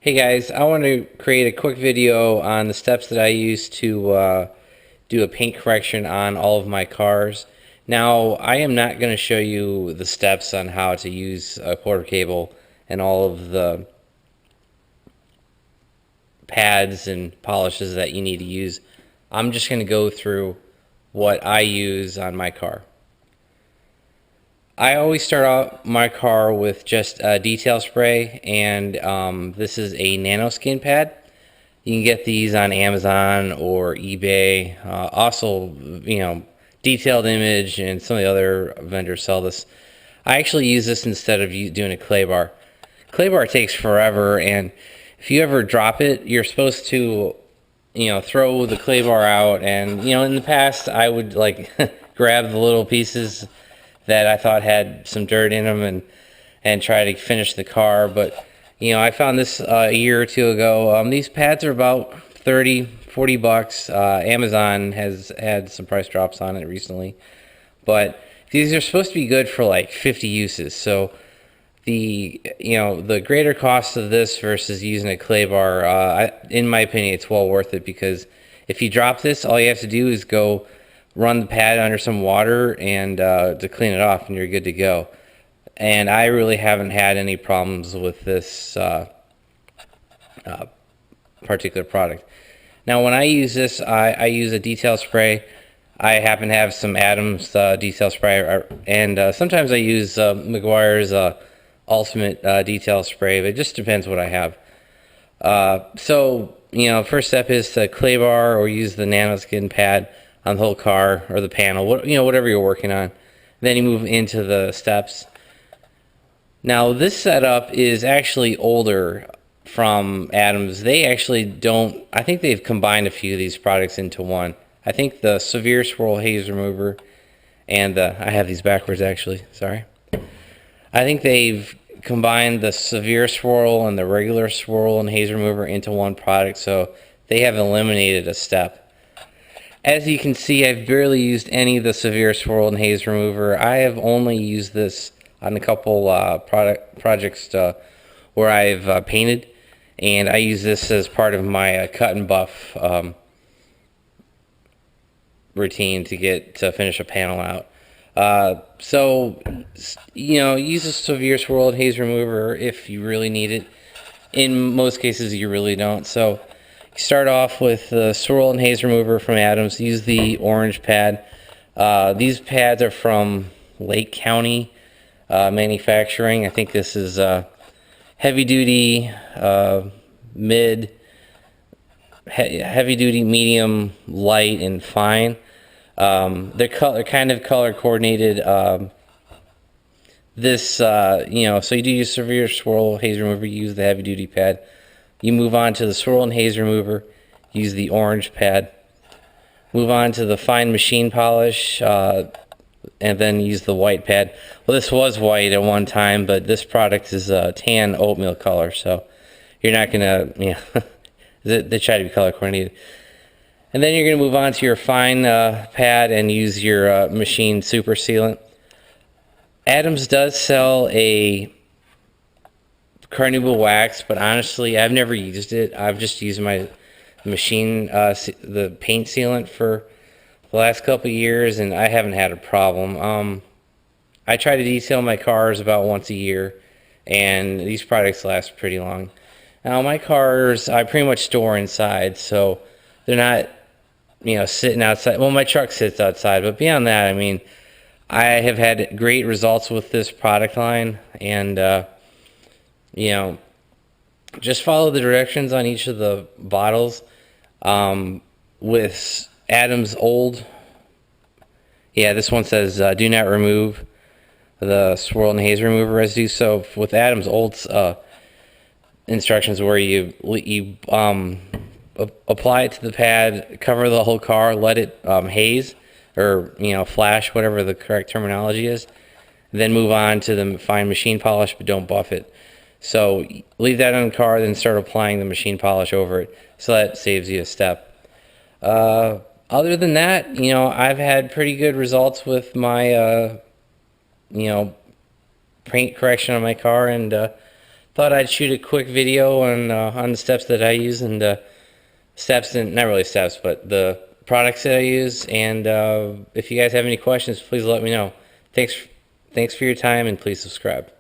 Hey guys, I want to create a quick video on the steps that I use to do a paint correction on all of my cars. Now, I am not going to show you the steps on how to use a quarter cable and all of the pads and polishes that you need to use. I'm just going to go through what I use on my car. I always start out my car with just a detail spray, and this is a Nanoskin pad. You can get these on Amazon or eBay. Also, Detailed Image and some of the other vendors sell this. I actually use this instead of doing a clay bar. Clay bar takes forever, and if you ever drop it, you're supposed to, throw the clay bar out. And, in the past, I would like grab the little pieces that I thought had some dirt in them and try to finish the car. But I found this a year or two ago. These pads are about 30, 40 bucks. Amazon has had some price drops on it recently, but these are supposed to be good for like 50 uses. So the greater cost of this versus using a clay bar, in my opinion, it's well worth it, because if you drop this, all you have to do is go run the pad under some water and to clean it off, and you're good to go. And I really haven't had any problems with this particular product. Now, when I use this, I use a detail spray. I happen to have some Adams detail spray, and sometimes I use Meguiar's Ultimate detail spray, but it just depends what I have. First step is to clay bar or use the Nanoskin pad on the whole car or the panel, whatever you're working on. Then you move into the steps. Now, this setup is actually older from Adams. They actually don't, I think they've combined a few of these products into one. I think the Severe Swirl Haze Remover and I have these backwards actually, sorry. I think they've combined the Severe Swirl and the regular Swirl and Haze Remover into one product, so they have eliminated a step. As you can see, I've barely used any of the Severe Swirl and Haze Remover. I have only used this on a couple projects where I've painted, and I use this as part of my cut and buff routine to finish a panel out. Use a Severe Swirl and Haze Remover if you really need it. In most cases, you really don't. So you start off with the Swirl and Haze Remover from Adams. Use the orange pad. These pads are from Lake County Manufacturing. I think this is heavy duty, mid, heavy duty, medium, light, and fine. They're kind of color coordinated. So you do use Severe Swirl Haze Remover, you use the heavy duty pad. You move on to the Swirl and Haze Remover, use the orange pad. Move on to the fine machine polish, and then use the white pad. Well, this was white at one time, but this product is a tan oatmeal color, so you're not gonna, they try to be color coordinated. And then you're gonna move on to your fine pad and use your machine super sealant. Adams does sell a carnauba wax, but honestly, I've never used it. I've just used my machine, the paint sealant for the last couple of years, and I haven't had a problem. I try to detail my cars about once a year, and these products last pretty long. Now, my cars, I pretty much store inside, so they're not, sitting outside. Well, my truck sits outside, but beyond that, I mean, I have had great results with this product line, and, just follow the directions on each of the bottles. With Adams' old, this one says do not remove the Swirl and Haze Remover residue. So with Adams' old instructions, where you apply it to the pad, cover the whole car, let it haze or flash, whatever the correct terminology is, then move on to the fine machine polish, but don't buff it. So leave that on the car, then start applying the machine polish over it, so that saves you a step. Other than that, I've had pretty good results with my paint correction on my car, and thought I'd shoot a quick video on the steps that I use, and steps, and not really steps, but the products that I use. And if you guys have any questions, please let me know. Thanks for your time, and please subscribe.